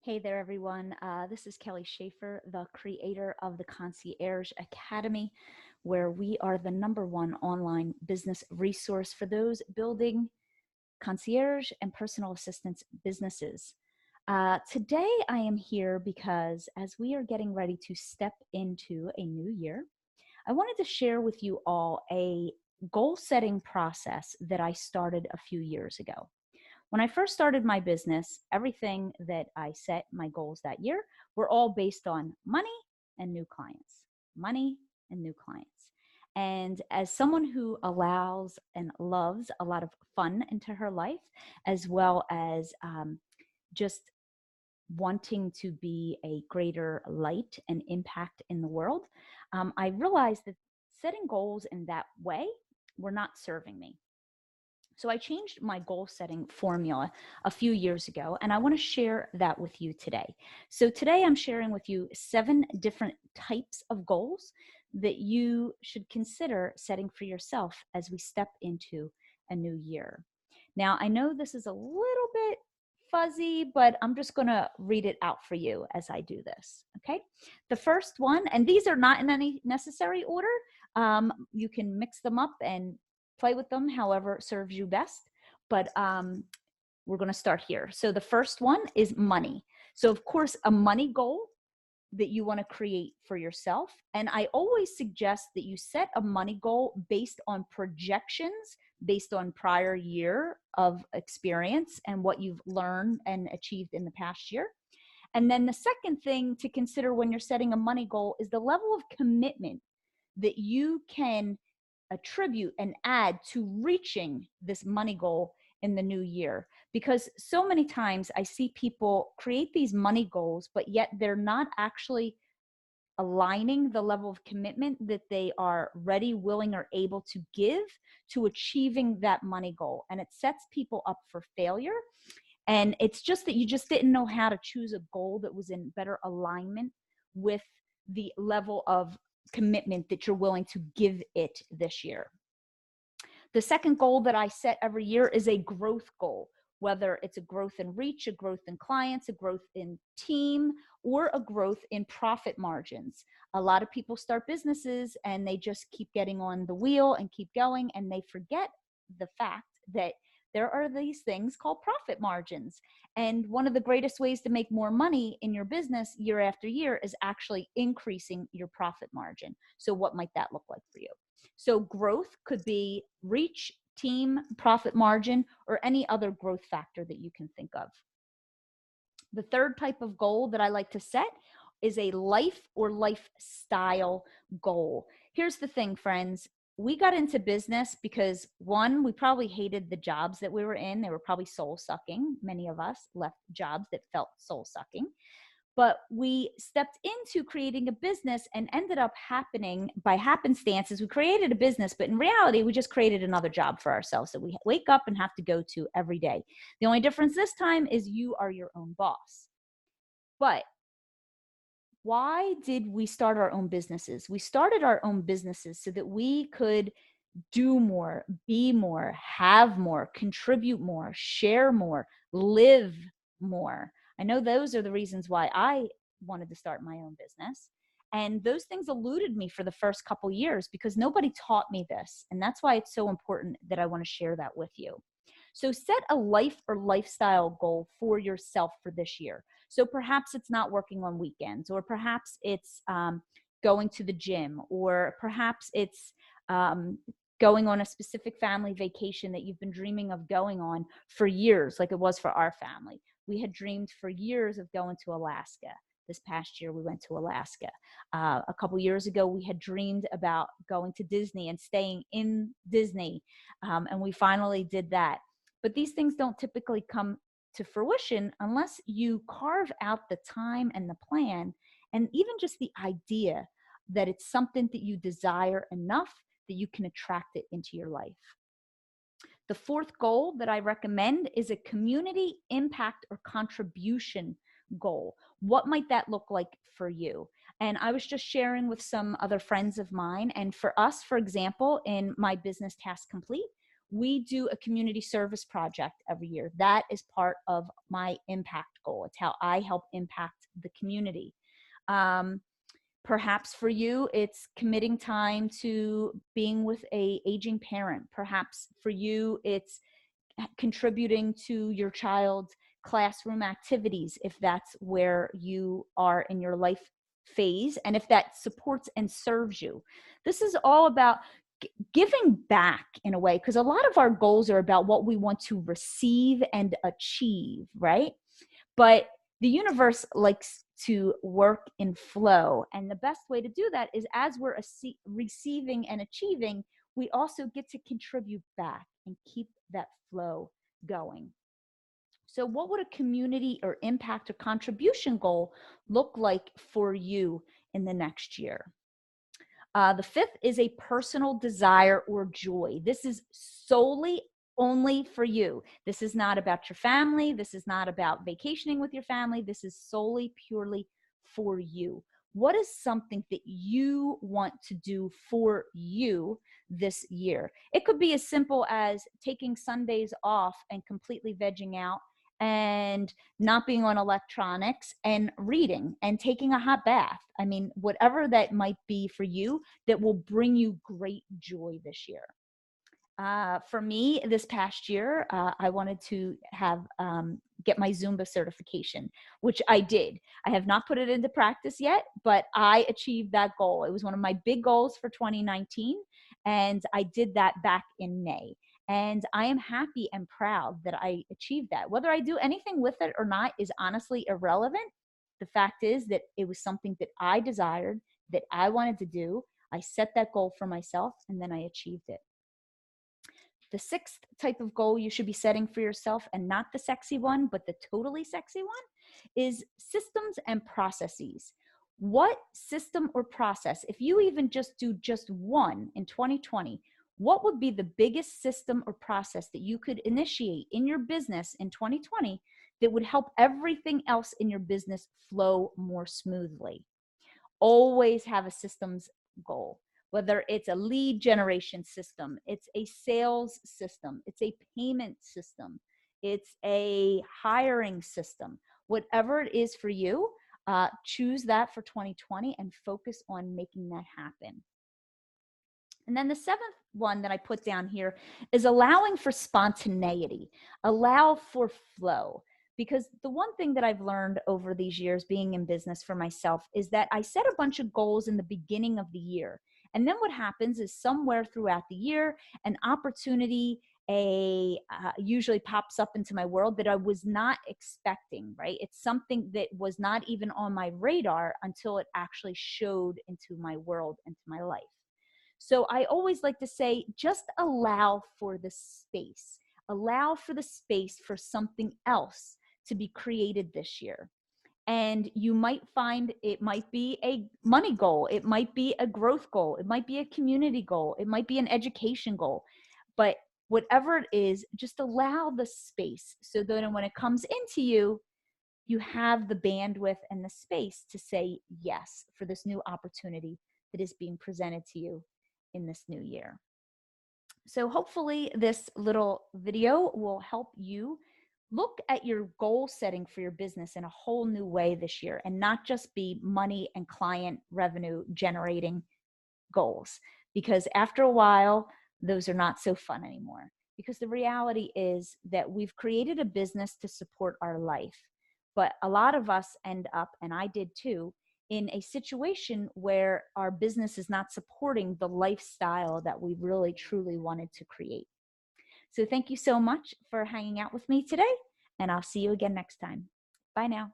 Hey there, everyone. This is Kelly Schaefer, the creator of the Concierge Academy, where we are the #1 online business resource for those building concierge and personal assistance businesses. Today, I am here because as we are getting ready to step into a new year, I wanted to share with you all a goal setting process that I started a few years ago. When I first started my business, everything that I set my goals that year were all based on money and new clients, money and new clients. And as someone who allows and loves a lot of fun into her life, as well as just wanting to be a greater light and impact in the world, I realized that setting goals in that way were not serving me. So I changed my goal setting formula a few years ago, and I want to share that with you today. So today I'm sharing with you 7 different types of goals that you should consider setting for yourself as we step into a new year. Now, I know this is a little bit fuzzy, but I'm just going to read it out for you as I do this. Okay. The first one, and these are not in any necessary order. You can mix them up and play with them however serves you best. But we're going to start here. So the first one is money. So, of course, a money goal that you want to create for yourself. And I always suggest that you set a money goal based on projections, based on prior year of experience and what you've learned and achieved in the past year. And then the second thing to consider when you're setting a money goal is the level of commitment that you can attribute and add to reaching this money goal in the new year. Because so many times I see people create these money goals, but yet they're not actually aligning the level of commitment that they are ready, willing, or able to give to achieving that money goal. And it sets people up for failure. And it's just that you just didn't know how to choose a goal that was in better alignment with the level of commitment that you're willing to give it this year. The second goal that I set every year is a growth goal, whether it's a growth in reach, a growth in clients, a growth in team, or a growth in profit margins. A lot of people start businesses and they just keep getting on the wheel and keep going, and they forget the fact that there are these things called profit margins. And one of the greatest ways to make more money in your business year after year is actually increasing your profit margin. So what might that look like for you? So growth could be reach, team, profit margin, or any other growth factor that you can think of. The third type of goal that I like to set is a life or lifestyle goal. Here's the thing, friends. We got into business because, one, we probably hated the jobs that we were in. They were probably soul sucking. Many of us left jobs that felt soul sucking. But we stepped into creating a business and ended up happening by happenstances. We created a business, but in reality, we just created another job for ourselves that we wake up and have to go to every day. The only difference this time is you are your own boss. But why did we start our own businesses? We started our own businesses so that we could do more, be more, have more, contribute more, share more, live more. I know those are the reasons why I wanted to start my own business. And those things eluded me for the first couple years because nobody taught me this. And that's why it's so important that I want to share that with you. So set a life or lifestyle goal for yourself for this year. So perhaps it's not working on weekends, or perhaps it's going to the gym, or perhaps it's going on a specific family vacation that you've been dreaming of going on for years, like it was for our family. We had dreamed for years of going to Alaska. This past year, we went to Alaska. A couple years ago, we had dreamed about going to Disney and staying in Disney, and we finally did that. But these things don't typically come to fruition unless you carve out the time and the plan, and even just the idea that it's something that you desire enough that you can attract it into your life. The fourth goal that I recommend is a community impact or contribution goal. What might that look like for you? And I was just sharing with some other friends of mine. And for us, for example, in my business Task Complete, we do a community service project every year. That is part of my impact goal. It's how I help impact the community. Perhaps for you, it's committing time to being with a aging parent. Perhaps for you, it's contributing to your child's classroom activities, if that's where you are in your life phase, and if that supports and serves you. This is all about giving back in a way, because a lot of our goals are about what we want to receive and achieve, right? But the universe likes to work in flow. And the best way to do that is, as we're receiving and achieving, we also get to contribute back and keep that flow going. So what would a community or impact or contribution goal look like for you in the next year? The fifth is a personal desire or joy. This is solely only for you. This is not about your family. This is not about vacationing with your family. This is solely, purely for you. What is something that you want to do for you this year? It could be as simple as taking Sundays off and completely vegging out and not being on electronics and reading and taking a hot bath. I mean, whatever that might be for you that will bring you great joy this year. For me, this past year, I wanted to have get my Zumba certification, which I did. I have not put it into practice yet, but I achieved that goal. It was one of my big goals for 2019, and I did that back in May. And I am happy and proud that I achieved that. Whether I do anything with it or not is honestly irrelevant. The fact is that it was something that I desired, that I wanted to do. I set that goal for myself, and then I achieved it. The sixth type of goal you should be setting for yourself, and not the sexy one, but the totally sexy one, is systems and processes. What system or process, if you even just do just one in 2020, what would be the biggest system or process that you could initiate in your business in 2020 that would help everything else in your business flow more smoothly? Always have a systems goal. Whether it's a lead generation system, it's a sales system, it's a payment system, it's a hiring system, whatever it is for you, choose that for 2020 and focus on making that happen. And then the seventh one that I put down here is allowing for spontaneity, allow for flow. Because the one thing that I've learned over these years being in business for myself is that I set a bunch of goals in the beginning of the year. And then what happens is somewhere throughout the year, an opportunity usually pops up into my world that I was not expecting, right? It's something that was not even on my radar until it actually showed into my world, into my life. So I always like to say, just allow for the space. Allow for the space for something else to be created this year. And you might find it might be a money goal. It might be a growth goal. It might be a community goal. It might be an education goal. But whatever it is, just allow the space so that when it comes into you, you have the bandwidth and the space to say yes for this new opportunity that is being presented to you in this new year. So hopefully this little video will help you look at your goal setting for your business in a whole new way this year, and not just be money and client revenue generating goals, because after a while, those are not so fun anymore. Because the reality is that we've created a business to support our life. But a lot of us end up, and I did too, in a situation where our business is not supporting the lifestyle that we really truly wanted to create. So thank you so much for hanging out with me today, and I'll see you again next time. Bye now.